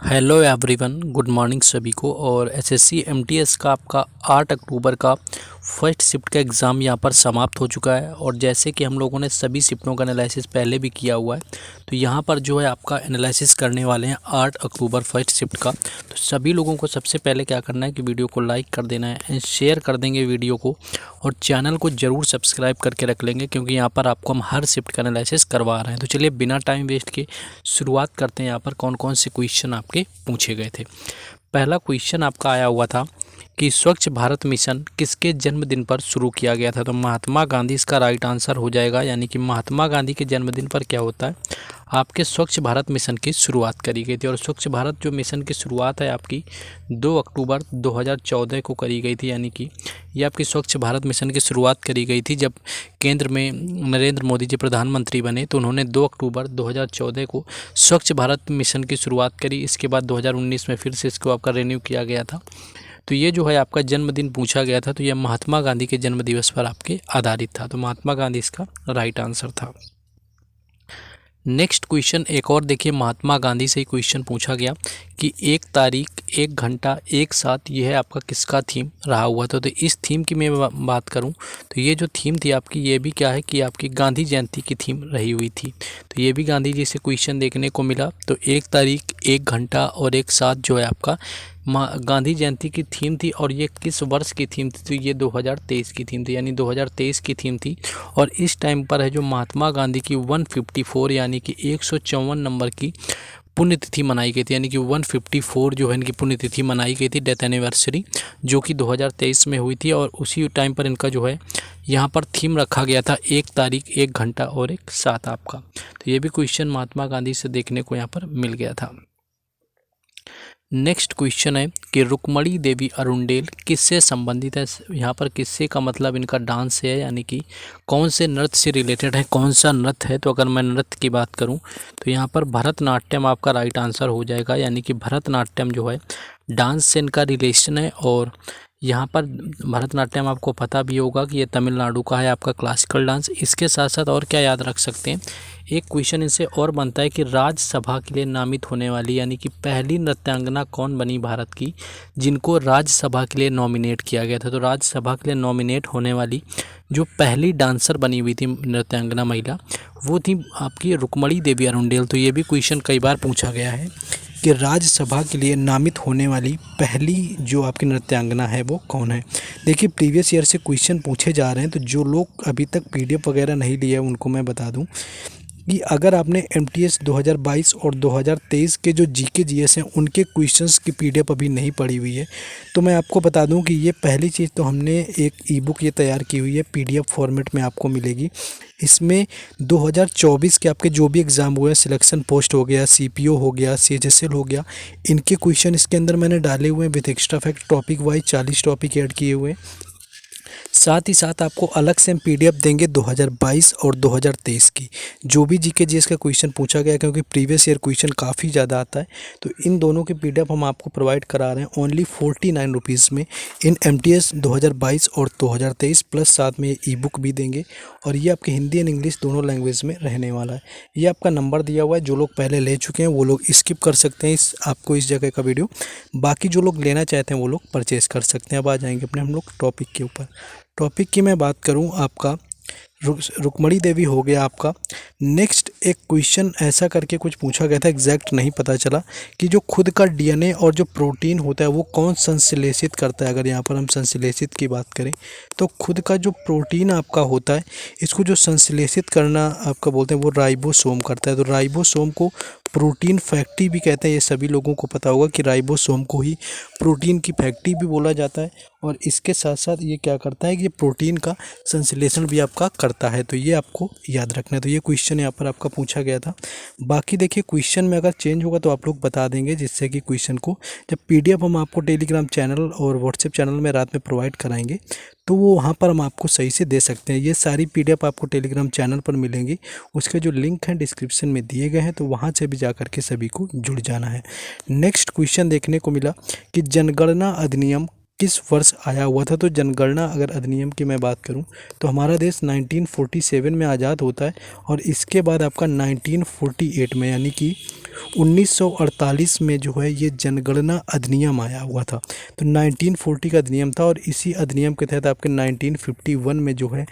Hello everyone, good morning सभी को। और एसएससी एमटीएस का आपका 8 अक्टूबर का फर्स्ट शिफ्ट का एग्ज़ाम यहाँ पर समाप्त हो चुका है। और जैसे कि हम लोगों ने सभी शिफ्टों का एनालिसिस पहले भी किया हुआ है, तो यहाँ पर जो है आपका एनालिसिस करने वाले हैं 8 अक्टूबर फर्स्ट शिफ्ट का। तो सभी लोगों को सबसे पहले क्या करना है कि वीडियो को लाइक कर देना है एंड शेयर कर देंगे वीडियो को, और चैनल को ज़रूर सब्सक्राइब करके रख लेंगे, क्योंकि यहाँ पर आपको हम हर शिफ्ट का एनालिसिस करवा रहे हैं। तो चलिए बिना टाइम वेस्ट के शुरुआत करते हैं। यहाँ पर कौन कौन से क्वेश्चन आपके पूछे गए थे। पहला क्वेश्चन आपका आया हुआ था कि स्वच्छ भारत मिशन किसके जन्मदिन पर शुरू किया गया था। तो महात्मा गांधी इसका राइट आंसर हो जाएगा, यानी कि महात्मा गांधी के जन्मदिन पर क्या होता है, आपके स्वच्छ भारत मिशन की शुरुआत करी गई थी। और स्वच्छ भारत जो मिशन की शुरुआत है आपकी 2 अक्टूबर 2014 को करी गई थी, यानी कि ये आपकी स्वच्छ भारत मिशन की शुरुआत करी गई थी जब केंद्र में नरेंद्र मोदी जी प्रधानमंत्री बने। तो उन्होंने 2 अक्टूबर 2014 को स्वच्छ भारत मिशन की शुरुआत करी। इसके बाद 2019 में फिर से इसको आपका रिन्यू किया गया था। तो ये जो है आपका जन्मदिन पूछा गया था, तो ये महात्मा गांधी के जन्म दिवस पर आपके आधारित था। तो महात्मा गांधी इसका राइट आंसर था। नेक्स्ट क्वेश्चन एक और देखिए, महात्मा गांधी से ही क्वेश्चन पूछा गया कि 1 तारीख 1 घंटा 1 साथ, ये है आपका किसका थीम रहा हुआ था। तो इस थीम की मैं बात करूं तो ये जो थीम थी आपकी, ये भी क्या है कि आपकी गांधी जयंती की थीम रही हुई थी। तो ये भी गांधी जी से क्वेश्चन देखने को मिला। तो 1 तारीख 1 घंटा और 1 साथ जो है आपका गांधी जयंती की थीम थी। और ये किस वर्ष की थीम थी, तो ये 2023 की थीम थी, यानी 2023 की थीम थी। और इस टाइम पर है जो महात्मा गांधी की 154 यानी कि 154 नंबर की पुण्यतिथि मनाई गई थी, यानी कि 154 जो है इनकी पुण्यतिथि मनाई गई थी, डेथ एनिवर्सरी, जो कि 2023 में हुई थी। और उसी टाइम पर इनका जो है यहाँ पर थीम रखा गया था 1 तारीख 1 घंटा और 1 साथ आपका। तो ये भी क्वेश्चन महात्मा गांधी से देखने को यहाँ पर मिल गया था। नेक्स्ट क्वेश्चन है कि रुक्मणी देवी अरुंडेल किससे संबंधित है। यहाँ पर किससे का मतलब इनका डांस है, यानी कि कौन से नृत्य से रिलेटेड है, कौन सा नृत्य है। तो अगर मैं नृत्य की बात करूँ तो यहाँ पर भरतनाट्यम आपका राइट आंसर हो जाएगा, यानी कि भरतनाट्यम जो है डांस से इनका रिलेशन है। और यहाँ पर भरतनाट्यम आपको पता भी होगा कि ये तमिलनाडु का है आपका क्लासिकल डांस। इसके साथ साथ और क्या याद रख सकते हैं, एक क्वेश्चन इनसे और बनता है कि राज्यसभा के लिए नामित होने वाली, यानी कि पहली नृत्यांगना कौन बनी भारत की जिनको राज्यसभा के लिए नॉमिनेट किया गया था। तो राज्यसभा के लिए नॉमिनेट होने वाली जो पहली डांसर बनी हुई थी नृत्यांगना महिला, वो थी आपकी रुक्मणी देवी अरुंडेल। तो ये भी क्वेश्चन कई बार पूछा गया है कि राज्यसभा के लिए नामित होने वाली पहली जो आपकी नृत्यांगना है वो कौन है। देखिए प्रीवियस ईयर से क्वेश्चन पूछे जा रहे हैं, तो जो लोग अभी तक पीडीएफ वगैरह नहीं लिए उनको मैं बता दूं कि अगर आपने एमटीएस 2022 और 2023 के जो जीके जीएस हैं उनके क्वेश्चंस की पीडीएफ अभी नहीं पड़ी हुई है, तो मैं आपको बता दूं कि ये पहली चीज़ तो हमने एक ई बुक ये तैयार की हुई है, पीडीएफ फॉर्मेट में आपको मिलेगी। इसमें 2024 के आपके जो भी एग्ज़ाम हुए हैं, सिलेक्शन पोस्ट हो गया, सीपीओ हो गया, सीएचएसएल हो गया, इनके क्वेश्चन इसके अंदर मैंने डाले हुए हैं with extra fact topic wise 40 topic add किए हुए हैं। साथ ही साथ आपको अलग से हम पीडीएफ देंगे 2022 और 2023 की, जो भी जीके जीएस का क्वेश्चन पूछा गया, क्योंकि प्रीवियस ईयर क्वेश्चन काफ़ी ज़्यादा आता है। तो इन दोनों की पीडीएफ हम आपको प्रोवाइड करा रहे हैं ओनली 49 रुपीज़ में इन एमटीएस 2022 और 2023, प्लस साथ में ई बुक भी देंगे। और ये आपके हिंदी एंड इंग्लिश दोनों लैंग्वेज में रहने वाला है। ये आपका नंबर दिया हुआ है, जो लोग पहले ले चुके हैं वो लोग स्किप कर सकते हैं इस जगह का वीडियो। बाकी जो लोग लेना चाहते हैं वो लोग परचेज़ कर सकते हैं। अब आ जाएंगे अपने हम लोग टॉपिक के ऊपर। टॉपिक की मैं बात करूं, आपका रुक्मणी देवी हो गया आपका। नेक्स्ट एक क्वेश्चन ऐसा करके कुछ पूछा गया था, एग्जैक्ट नहीं पता चला, कि जो खुद का डीएनए और जो प्रोटीन होता है वो कौन संश्लेषित करता है। अगर यहाँ पर हम संश्लेषित की बात करें तो खुद का जो प्रोटीन आपका होता है, इसको जो संश्लेषित करना आपका बोलते हैं वो राइबोसोम करता है। तो राइबोसोम को प्रोटीन फैक्ट्री भी कहते हैं, ये सभी लोगों को पता होगा कि राइबोसोम को ही प्रोटीन की फैक्ट्री भी बोला जाता है। और इसके साथ साथ ये क्या करता है कि ये प्रोटीन का संश्लेषण भी आपका करता है। तो ये आपको याद रखना है। तो ये क्वेश्चन यहाँ पर आपका पूछा गया था। बाकी देखिए क्वेश्चन में अगर चेंज होगा तो आप लोग बता देंगे, जिससे कि क्वेश्चन को जब पीडीएफ हम आपको टेलीग्राम चैनल और व्हाट्सएप चैनल में रात में प्रोवाइड कराएंगे तो वो वहाँ पर हम आपको सही से दे सकते हैं। ये सारी पीडीएफ आपको टेलीग्राम चैनल पर मिलेंगी, उसके जो लिंक हैं डिस्क्रिप्शन में दिए गए हैं, तो वहाँ से भी जा कर के सभी को जुड़ जाना है। नेक्स्ट क्वेश्चन देखने को मिला कि जनगणना अधिनियम किस वर्ष आया हुआ था। तो जनगणना अगर अधिनियम की मैं बात करूं तो हमारा देश 1947 में आज़ाद होता है और इसके बाद आपका 1948 में यानी कि 1948 में जो है ये जनगणना अधिनियम आया हुआ था। तो 1940 का अधिनियम था और इसी अधिनियम के तहत आपके 1951 में जो है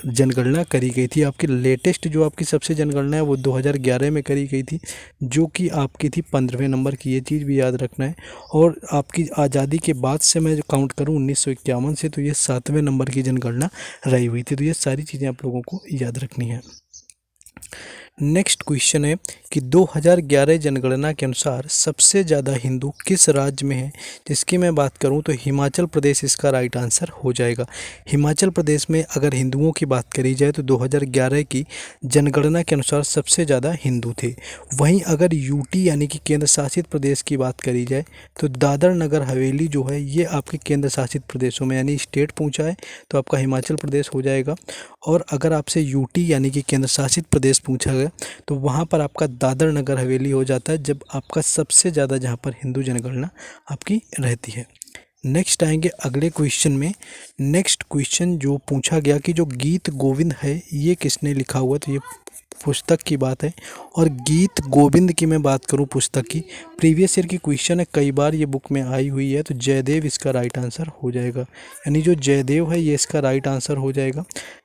जनगणना करी गई थी। आपकी लेटेस्ट जो आपकी सबसे जनगणना है वो 2011 में करी गई थी, जो कि आपकी थी 15वें नंबर की। ये चीज़ भी याद रखना है। और आपकी आज़ादी के बाद से मैं जो काउंट करूँ 1951 से, तो ये 7वें नंबर की जनगणना रही हुई थी। तो ये सारी चीज़ें आप लोगों को याद रखनी है। नेक्स्ट क्वेश्चन है कि 2011 जनगणना के अनुसार सबसे ज़्यादा हिंदू किस राज्य में है। जिसकी मैं बात करूं तो हिमाचल प्रदेश इसका राइट आंसर हो जाएगा। हिमाचल प्रदेश में अगर हिंदुओं की बात करी जाए तो 2011 की जनगणना के अनुसार सबसे ज़्यादा हिंदू थे। वहीं अगर यूटी यानी कि केंद्र शासित प्रदेश की बात करी जाए तो दादर नगर हवेली जो है ये आपके केंद्र शासित प्रदेशों में यानी स्टेट पूछा है तो आपका हिमाचल प्रदेश हो जाएगा। और अगर आपसे यूटी यानी कि केंद्र शासित प्रदेश पूछा गया तो वहाँ पर आपका दादर नगर हवेली हो जाता है, जब आपका सबसे ज़्यादा जहाँ पर हिंदू जनगणना आपकी रहती है। नेक्स्ट आएंगे अगले क्वेश्चन में। नेक्स्ट क्वेश्चन जो पूछा गया कि जो गीत गोविंद है ये किसने लिखा हुआ, तो ये पुस्तक की बात है। और गीत गोविंद की मैं बात करूं पुस्तक की, प्रीवियस ईयर की क्वेश्चन है, कई बार ये बुक में आई हुई है, तो जयदेव इसका राइट आंसर हो जाएगा। यानी जो जयदेव है ये इसका राइट आंसर हो जाएगा।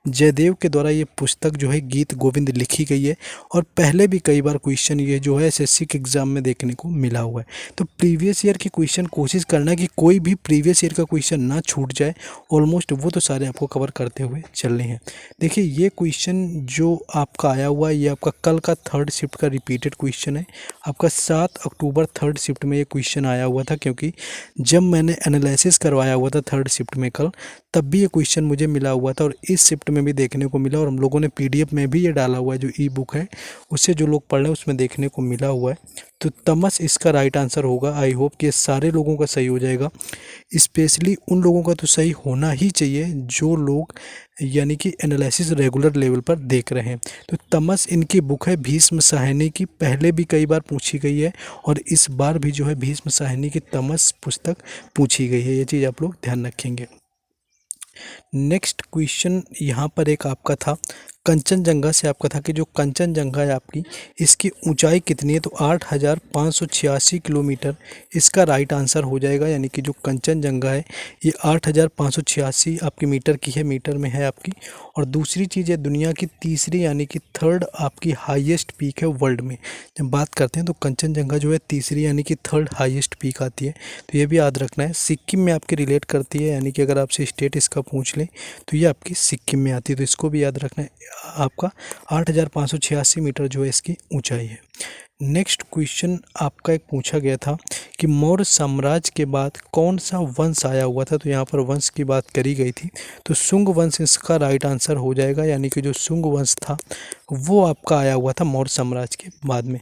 जयदेव के द्वारा ये पुस्तक जो है गीत गोविंद लिखी गई है। और पहले भी कई बार क्वेश्चन ये जो है एसएससी के एग्जाम में देखने को मिला हुआ है। तो प्रीवियस ईयर के क्वेश्चन कोशिश करना कि कोई भी प्रीवियस ईयर का क्वेश्चन ना छूट जाए। ऑलमोस्ट वो तो सारे आपको कवर करते हुए चलने हैं। देखिए ये क्वेश्चन जो आपका आया हुआ है ये आपका कल का थर्ड शिफ्ट का रिपीटेड क्वेश्चन है। आपका 7 अक्टूबर थर्ड शिफ्ट में ये क्वेश्चन आया हुआ था, क्योंकि जब मैंने एनालिसिस करवाया हुआ था थर्ड शिफ्ट में कल, तब भी ये क्वेश्चन मुझे मिला हुआ था और इस शिफ्ट में भी देखने को मिला। और हम लोगों ने पीडीएफ में भी ये डाला हुआ है, जो ई बुक है उससे जो लोग पढ़ रहे हैं उसमें देखने को मिला हुआ है। तो तमस इसका राइट आंसर होगा। आई होप कि सारे लोगों का सही हो जाएगा, स्पेशली उन लोगों का तो सही होना ही चाहिए जो लोग यानी कि एनालिसिस रेगुलर लेवल पर देख रहे हैं। तो तमस इनकी बुक है भीष्म साहनी की, पहले भी कई बार पूछी गई है और इस बार भी जो है भीष्म साहनी की तमस पुस्तक पूछी गई है। ये चीज़ आप लोग ध्यान रखेंगे। नेक्स्ट क्वेश्चन यहाँ पर एक आपका था कंचनजंगा से, आपका था कि जो कंचनजंगा है आपकी इसकी ऊंचाई कितनी है, तो 8,586 किलोमीटर इसका राइट आंसर हो जाएगा। यानी कि जो कंचनजंगा है ये 8,586 आपकी मीटर की है, मीटर में है आपकी। और दूसरी चीज़ है दुनिया की तीसरी यानी कि थर्ड आपकी हाईएस्ट पीक है वर्ल्ड में। जब बात करते हैं तो कंचनजंगा जो है तीसरी यानी कि थर्ड हाईएस्ट पीक आती है। तो ये भी याद रखना है। सिक्किम में आपके रिलेट करती है, यानी कि अगर आपसे स्टेट इसका पूछ ले तो ये आपकी सिक्किम में आती है। तो इसको भी याद रखना है। आपका 8,586 मीटर जो है इसकी ऊंचाई है। नेक्स्ट क्वेश्चन आपका एक पूछा गया था कि मौर्य साम्राज्य के बाद कौन सा वंश आया हुआ था, तो यहाँ पर वंश की बात करी गई थी। तो शुंग वंश इसका राइट आंसर हो जाएगा। यानी कि जो शुंग वंश था वो आपका आया हुआ था मौर्य साम्राज्य के बाद में।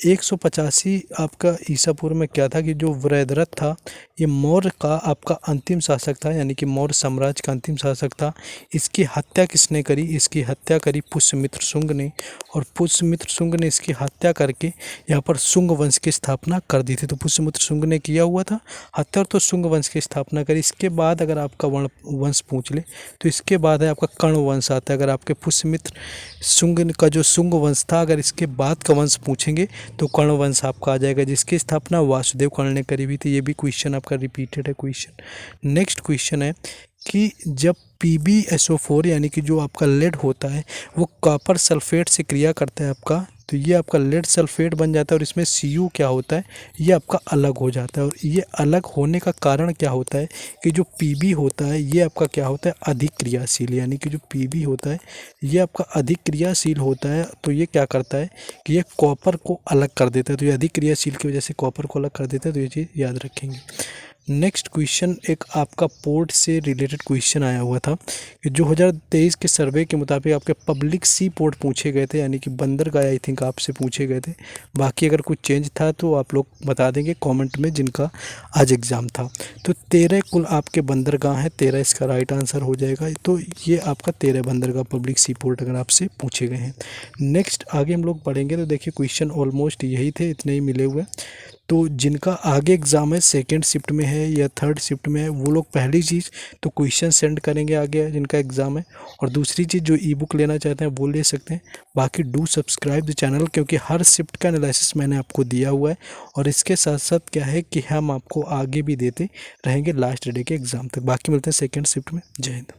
185 आपका ईसा पूर्व में क्या था कि जो वृद्धरथ था ये मौर्य का आपका अंतिम शासक था, यानी कि मौर्य साम्राज्य का अंतिम शासक था। इसकी हत्या किसने करी, इसकी हत्या करी पुष्यमित्र शुंग ने। और पुष्यमित्र शुंग ने इसकी हत्या करके यहाँ पर शुंग वंश की स्थापना कर दी थी। तो पुष्यमित्र शुंग ने किया हुआ था हत्या, तो शुंग वंश की स्थापना करी। इसके बाद अगर आपका वंश पूछ ले तो इसके बाद है आपका कर्ण वंश आता है। अगर आपके पुष्यमित्र शुंग का जो शुंग वंश था अगर इसके बाद का वंश पूछेंगे तो कर्ण वंश आपका आ जाएगा, जिसकी स्थापना वासुदेव कर्ण ने करी हुई थी। ये भी क्वेश्चन आपका रिपीटेड है क्वेश्चन। नेक्स्ट क्वेश्चन है कि जब PbSO4 यानी कि जो आपका लेड होता है वो कॉपर सल्फेट से क्रिया करता है आपका, तो ये आपका लेड सल्फेट बन जाता है और इसमें Cu क्या होता है ये आपका अलग हो जाता है। और ये अलग होने का कारण क्या होता है कि जो Pb होता है ये आपका क्या होता है अधिक क्रियाशील, यानी कि जो Pb होता है ये आपका अधिक क्रियाशील होता है। तो ये क्या करता है कि ये कॉपर को अलग कर देता है। तो ये अधिक क्रियाशील की वजह से कॉपर को अलग कर देता है। तो ये चीज़ याद रखेंगे। नेक्स्ट क्वेश्चन एक आपका पोर्ट से रिलेटेड क्वेश्चन आया हुआ था कि 2023 के सर्वे के मुताबिक आपके पब्लिक सी पोर्ट पूछे गए थे, यानी कि बंदरगाह आई थिंक आपसे पूछे गए थे। बाकी अगर कुछ चेंज था तो आप लोग बता देंगे कमेंट में जिनका आज एग्ज़ाम था। तो 13 कुल आपके बंदरगाह हैं, 13 इसका राइट आंसर हो जाएगा। तो ये आपका 13 बंदरगाह पब्लिक सी पोर्ट अगर आपसे पूछे गए हैं। नेक्स्ट आगे हम लोग पढ़ेंगे तो देखिए क्वेश्चन ऑलमोस्ट यही थे, इतने ही मिले हुए। तो जिनका आगे एग्ज़ाम है, सेकेंड शिफ्ट में है या थर्ड शिफ्ट में है, वो लोग पहली चीज़ तो क्वेश्चन सेंड करेंगे आगे जिनका एग्ज़ाम है, और दूसरी चीज़ जो ई बुक लेना चाहते हैं वो ले सकते हैं। बाकी डू सब्सक्राइब द चैनल, क्योंकि हर शिफ्ट का एनालिसिस मैंने आपको दिया हुआ है, और इसके साथ साथ क्या है कि हम आपको आगे भी देते रहेंगे लास्ट डे के एग्ज़ाम तक। बाकी मिलते हैं सेकेंड शिफ्ट में। जय हिंद।